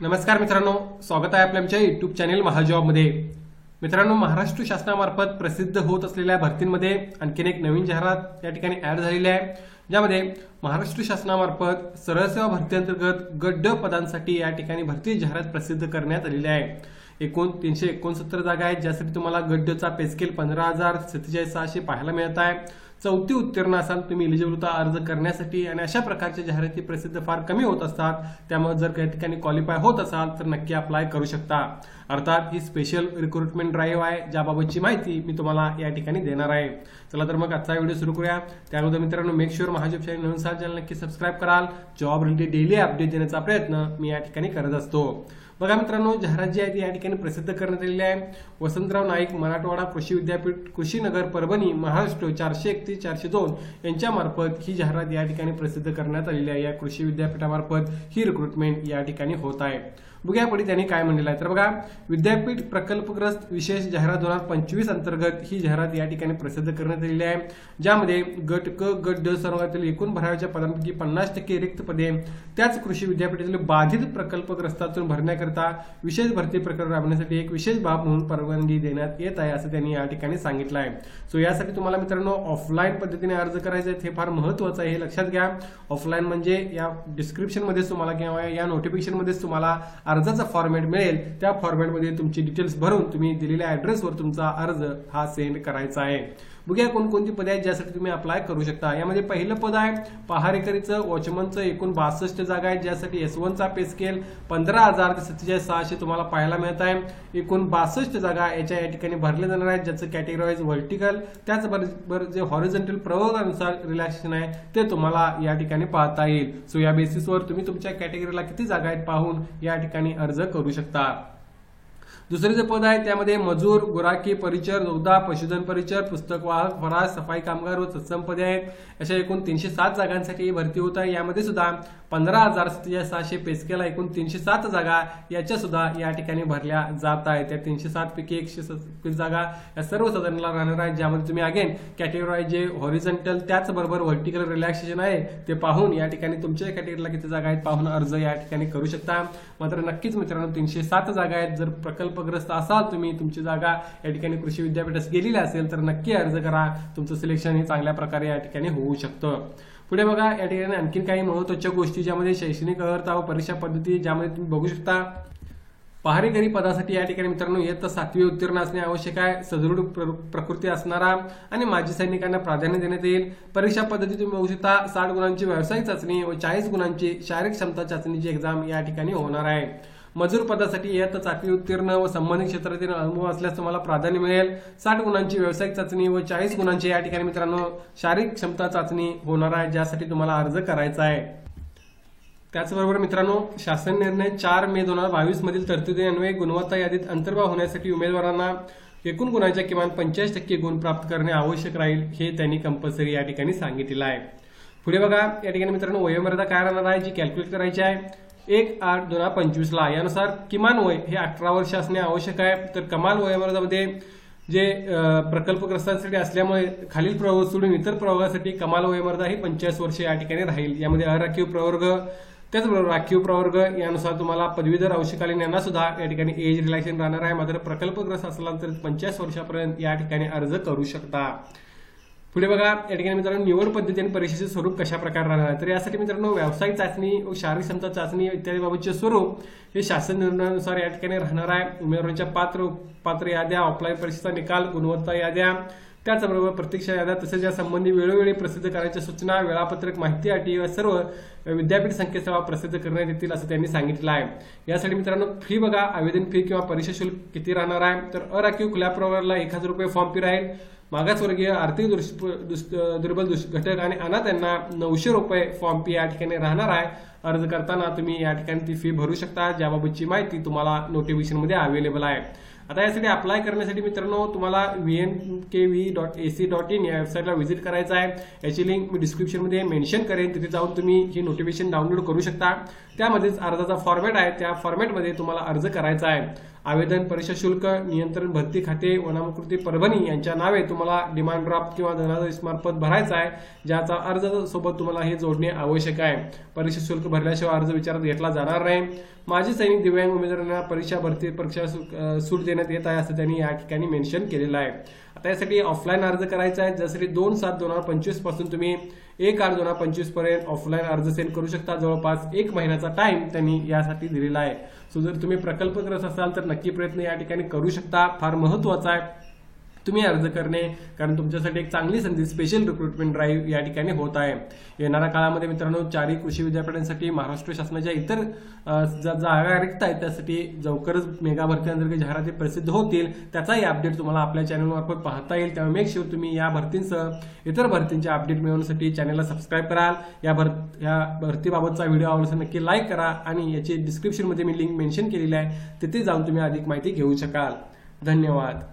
नमस्कार मित्रांनो, स्वागत आहे आपल्या आमच्या युट्यूब चॅनेल महाजॉबमध्ये। मित्रांनो, महाराष्ट्र शासनामार्फत प्रसिद्ध होत असलेल्या भरतींमध्ये आणखीन एक नवीन जाहिरात या ठिकाणी ऍड झालेली आहे, ज्यामध्ये महाराष्ट्र शासनामार्फत सरळ सेवा भरती अंतर्गत गट ड पदांसाठी या ठिकाणी भरती जाहिरात प्रसिद्ध करण्यात आलेली आहे। एकूण 369 जागा आहेत, ज्यासाठी तुम्हाला गट ड चा पे स्केल 15,47,600 पाहायला मिळत आहे। चौथी उत्तीर्ण असाल तुम्ही एलिजिबल होता अर्ज करण्यासाठी, आणि अशा प्रकारच्या जाहिराती प्रसिद्ध फार कमी होत असतात, त्यामुळे जर काही ठिकाणी क्वालिफाय होत असाल तर नक्की अप्लाय करू शकता। अर्थात ही स्पेशल रिक्रुटमेंट ड्राईव्ह आहे, ज्याबाबतची माहिती मी तुम्हाला या ठिकाणी देणार आहे। चला तर मग आजचा व्हिडिओ सुरू करूया। त्यानंतर मित्रांनो, मेक शुअर महाजॉब चॅनल नवीन असाल चॅनल नक्की सबस्क्राईब कराल। जॉब रिलेटेड डेली अपडेट देण्याचा प्रयत्न मी या ठिकाणी करत असतो। बघा मित्रांनो, जाहिरात जी आहे ती या ठिकाणी प्रसिद्ध करण्यात आलेली आहे। वसंतराव नाईक मराठवाडा कृषी विद्यापीठ कृषीनगर परभणी महाराष्ट्र 431-402 यांच्या मार्फत ही जाहिरात या ठिकाणी प्रसिद्ध करण्यात आलेली आहे। या कृषी विद्यापीठामार्फत ही रिक्रुटमेंट या ठिकाणी होत आहे। बघूया पुढे त्यांनी काय म्हणलेलं आहे। तर बघा, विद्यापीठ प्रकल्पग्रस्त विशेष जाहिरात 2025 अंतर्गत ही जाहिरात या ठिकाणी प्रसिद्ध करण्यात आलेली आहे, ज्यामध्ये गट क गट ड सर्वातील एकूण भराव्याच्या पदांपैकी 50% रिक्त पदे त्याच कृषी विद्यापीठातील बाधित प्रकल्पग्रस्तातून भरण्याकरता विशेष भरती प्रकरण राबवण्यासाठी एक विशेष बाब म्हणून परवानगी देण्यात येत आहे, असं त्यांनी या ठिकाणी सांगितलं आहे। सो यासाठी तुम्हाला मित्रांनो ऑफलाईन पद्धतीने अर्ज करायचे आहेत, हे फार महत्त्वाचं आहे, हे लक्षात घ्या। ऑफलाईन म्हणजे या डिस्क्रिप्शन मध्ये तुम्हाला किंवा या नोटिफिकेशन मध्ये तुम्हाला अर्जाचा फॉर्मॅट मिळेल, त्या फॉर्मॅटमध्ये तुमची डिटेल्स भरून तुम्ही दिलेल्या ऍड्रेसवर तुमचा अर्ज हा सेंड करायचा आहे। बघूया कोणकोणती पदे आहेत ज्यासाठी तुम्ही अप्लाय करू शकता। यामध्ये पहिलं पद आहे पहारेकरीचं वॉचमनचं, एकूण 62 जागा आहेत, ज्यासाठी S1 चा पे स्केल 15,000 ते 47,600 तुम्हाला पाहायला मिळत आहे। एकूण 62 जागा या ठिकाणी भरल्या जाणार आहेत, ज्याचं कॅटेगराईज व्हर्टिकल त्याचबरोबर जे हॉरिझॉन्टल प्रवर्गानुसार रिलॅक्सेशन आहे ते तुम्हाला या ठिकाणी पाहता येईल। सो या बेसिसवर तुम्ही तुमच्या कॅटेगरीला किती जागा आहेत पाहून या ठिकाणी अर्ज करू शकता। दुसरे जे पद आहे त्यामध्ये मजूर, गुराखी, परिचर, जोगदा, पशुधन परिचर, पुस्तक वाहक, फराज, सफाई कामगार व तत्सम पदे आहेत। अशा एकूण 307 जागांसाठी ही भरती होत आहे। यामध्ये सुद्धा 15,600 पे स्केल एकूण 307 जागा याच्या सुद्धा या ठिकाणी भरल्या जात आहेत। त्या 307 पैकी 126 जागा या सर्वसाधारणला राहणार आहेत, ज्यामध्ये तुम्ही अगेन कॅटेगराईज जे हॉरिझॉन्टल त्याचबरोबर व्हर्टिकल रिलॅक्सेशन आहे ते पाहून या ठिकाणी तुमच्या कॅटेगरीला किती जागा आहेत पाहून अर्ज या ठिकाणी करू शकता। मात्र नक्कीच मित्रांनो, 307 जागा आहेत, जर प्रकल्पग्रस्त असाल तुम्ही, तुमची जागा या ठिकाणी कृषी विद्यापीठात गेलेली असेल तर नक्की अर्ज करा, तुमचं सिलेक्शन हे चांगल्या प्रकारे या ठिकाणी होऊ शकतं। पुढे बघा, या ठिकाणी आणखीन काही महत्त्वाच्या गोष्टी ज्यामध्ये शैक्षणिक अर्हता व परीक्षा पद्धती ज्यामध्ये तुम्ही बघू शकता। पहारेकरी पदासाठी या ठिकाणी मित्रांनो इयत्ता 7वी उत्तीर्ण असणे आवश्यक आहे, सदृढ प्रकृती असणारा आणि माजी सैनिकांना प्राधान्य देण्यात येईल। परीक्षा पद्धती तुम्ही बघू शकता, 60 गुणांची व्यावसायिक चाचणी व 40 गुणांची शारीरिक क्षमता चाचणीची एक्झाम या ठिकाणी होणार आहे। मजूर पदासाठी इयत्ता 7वी उत्तीर्ण व संबंधित क्षेत्रातील अनुभव असल्यास तुम्हाला प्राधान्य मिळेल। 60 गुणांची व्यावसायिक चाचणी व 40 गुणांची या ठिकाणी मित्रांनो शारीरिक क्षमता चाचणी होणार आहे, ज्यासाठी तुम्हाला अर्ज करायचा आहे। त्याचबरोबर मित्रांनो, शासन निर्णय 4 मे 2022 मधील तरतुदीन्वये गुणवत्ता यादीत अंतर्भाव होण्यासाठी उमेदवारांना एकूण गुणांच्या किमान 85% गुण प्राप्त करणे आवश्यक राहील, हे त्यांनी कंपल्सरी या ठिकाणी सांगितलेलं आहे। पुढे बघा, या ठिकाणी मित्रांनो वयोमर्यादा काय राहणार आहे जी कॅल्क्युलेट करायची आहे 1/8/2025 ला। यानुसार किमान वय हे 18 वर्ष असणे आवश्यक आहे। तर कमाल वयोमर्यादेमध्ये जे प्रकल्पग्रस्तांसाठी असल्यामुळे खालील प्रवर्ग सोडून इतर प्रवर्गासाठी कमाल वयोमर्यादा ही 45 वर्ष या ठिकाणी राहील। यामध्ये अराखीव प्रवर्ग त्याचबरोबर राखीव प्रवर्ग यानुसार तुम्हाला पदवीधर अंशकालीन यांना सुद्धा या ठिकाणी एज रिलॅक्सेशन राहणार आहे। मात्र प्रकल्पग्रस्त असला तर 50 वर्षापर्यंत या ठिकाणी अर्ज करू शकता। पुढे बघा, या ठिकाणी मित्रांनो निवड पद्धती आणि परीक्षेचे स्वरूप कशा प्रकारे राहणार आहे। तर यासाठी मित्रांनो व्यावसायिक चाचणी व शारीरिक क्षमता चाचणी इत्यादी बाबतचे स्वरूप हे शासन निर्णयानुसार या ठिकाणी राहणार आहे। उमेदवारांच्या पात्र याद्या, ऑफलाईन परीक्षेचा निकाल, गुणवत्ता याद्या, त्याचबरोबर प्रतीक्षा याद्या तसेच या संबंधी वेळोवेळी प्रसिद्ध करायच्या सूचना, वेळापत्रक, माहिती अटी व सर्व विद्यापीठ संकेतस्थळावर प्रसिद्ध करण्यात येतील असं त्यांनी सांगितलं आहे। यासाठी मित्रांनो फी बघा, आवेदन फी किंवा परीक्षा शुल्क किती राहणार आहे। तर अराखीव खुल्या प्रवर्गाला 1000 रुपये फॉर्म फी राहील। मागासवर्गीय, आर्थिक दुर्बल घटक आणि अनाथ यांना 900 रुपये फॉर्म फी या ठिकाणी राहणार आहे। अर्ज करताना तुम्ही या ठिकाणी ती फी भरू शकता, ज्याबाबतची माहिती तुम्हाला नोटिफिकेशन मध्ये अवेलेबल आहे। आता यासाठी अप्लाय करण्यासाठी मित्रांनो तुम्हाला vnkv.ac.in या वेबसाईटला व्हिजिट करायचं आहे। याची लिंक मी डिस्क्रिप्शनमध्ये मेन्शन करेन, तिथे जाऊन तुम्ही ही नोटिफिकेशन डाउनलोड करू शकता। त्यामध्येच अर्जाचा फॉर्मॅट आहे, त्या फॉर्मॅटमध्ये तुम्हाला अर्ज करायचा आहे। आवेदन, परीक्षा शुल्क, नियंत्रण भरती खाते, वनामकृती परभणी यांच्या नावे तुम्हाला डिमांड ड्राफ्ट किंवा धनादेश मार्फत भरायचा आहे, ज्याचा अर्ज सोबत तुम्हाला हे जोडणे आवश्यक आहे. परीक्षा शुल्क भरल्याशिवाय अर्ज विचारात घेतला जाणार नाही. माजी सैनिक दिव्यांग उमेदवारांना परीक्षा सूट देण्यात येत आहे असं त्यांनी या ठिकाणी मेन्शन केलेलं आहे. आता यासाठी ऑफलाईन अर्ज करायचा आहे, ज्यासाठी 2/7/2025 पासून तुम्ही 1/8/2025 पर्यंत ऑफलाईन अर्ज सेंड करू शकता. जवळपास 1 महिन्याचा टाइम त्यांनी यासाठी दिलेला आहे. सो जर तुम्ही प्रकल्पग्रस्त असाल तर नक्की प्रयत्न या ठिकाणी करू शकता. फार महत्त्वाचा आहे तुम्ही अर्ज करणे, कारण तुमच्यासाठी एक चांगली संधी स्पेशल रिक्रुटमेंट ड्राईव्ह या ठिकाणी होत आहे. येणाऱ्या काळामध्ये मित्रांनो 4 कृषी विद्यापीठांसाठी महाराष्ट्र शासनाच्या इतर जागा रिक्त आहेत, त्यासाठी लवकरच मेगा भरती अंतर्गत जाहिराती प्रसिद्ध होतील. त्याचाही अपडेट तुम्हाला आपल्या चॅनलमार्फत पाहता येईल. त्यामुळे मेक शुअर तुम्ही या भरतींसह इतर भरतींचे अपडेट मिळवण्यासाठी चॅनलला सबस्क्राईब कराल. या भरतीबाबतचा व्हिडिओ आवडल्यास नक्की लाईक करा आणि याची डिस्क्रिप्शनमध्ये मी लिंक मेन्शन केलेली आहे, तिथे जाऊन तुम्ही अधिक माहिती घेऊ शकाल. धन्यवाद.